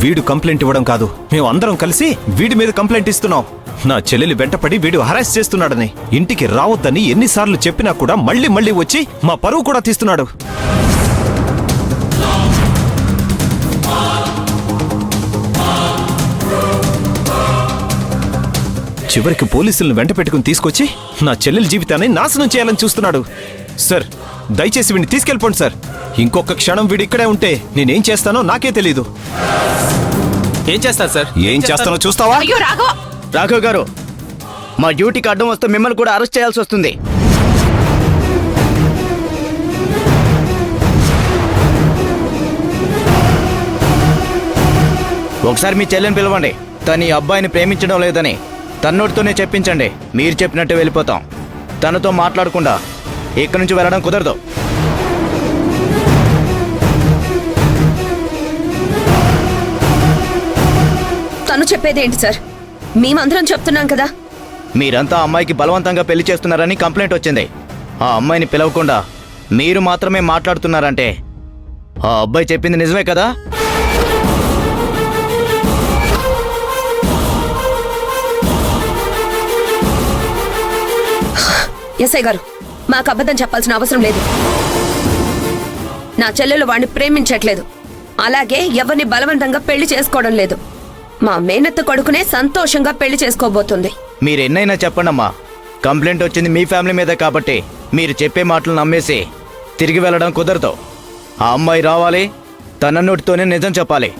వీడు కంప్లైంట్ ఇవ్వడం కాదు, మేము అందరం కలిసి వీడి మీద కంప్లైంట్ ఇస్తున్నాం. నా చెల్లెలి వెంటపడి వీడు హరాస్ చేస్తున్నాడని, ఇంటికి రావద్దని ఎన్నిసార్లు చెప్పినా కూడా మళ్ళీ మళ్ళీ వచ్చి మా పరువు కూడా తీస్తున్నాడు. చివరికి పోలీసులను వెంట పెట్టుకుని తీసుకొచ్చి నా చెల్లెలి జీవితాన్ని నాశనం చేయాలని చూస్తున్నాడు. సార్, దయచేసి వీడిని తీసుకెళ్ళిపోండి సార్. ఇంకొక క్షణం వీడు ఇక్కడే ఉంటే నేనేం చేస్తానో నాకే తెలీదు. ఏం చేస్తారు సార్? ఏం చేస్తానో చూస్తావా? రాఘవ్ గారు, మా డ్యూటీకి అడ్డం వస్తే మిమ్మల్ని కూడా అరెస్ట్ చేయాల్సి వస్తుంది. ఒకసారి మీ చెల్లెని పిలవండి. తను ఈ అబ్బాయిని ప్రేమించడం లేదని తన్నోటితోనే చెప్పించండి. మీరు చెప్పినట్టు వెళ్ళిపోతాం. తనతో మాట్లాడకుండా ఇక్కడి నుంచి వెళ్ళడం కుదరదు. తను చెప్పేదేంటి సార్? మేమందరం చెప్తున్నాం కదా. మీరంతా అమ్మాయికి బలవంతంగా పెళ్లి చేస్తున్నారని కంప్లైంట్ వచ్చింది. ఆ అమ్మాయిని పిలవకుండా మీరు మాత్రమే మాట్లాడుతున్నారంటే ఆ అబ్బాయి చెప్పింది నిజమే కదా? ఎస్ఐ గారు, మాకు అబద్ధం చెప్పాల్సిన అవసరం లేదు. నా చెల్లెలు వాడిని ప్రేమించట్లేదు, అలాగే ఎవరిని బలవంతంగా పెళ్లి చేసుకోవడం లేదు. మా మేనత్త కొడుకునే సంతోషంగా పెళ్లి చేసుకోబోతుంది. మీరు ఎన్నైనా చెప్పండమ్మా, కంప్లైంట్ వచ్చింది మీ ఫ్యామిలీ మీద కాబట్టి మీరు చెప్పే మాటలు నమ్మేసి తిరిగి వెళ్ళడం కుదరదు. ఆ అమ్మాయి రావాలి, తన నోటితోనే నిజం చెప్పాలి.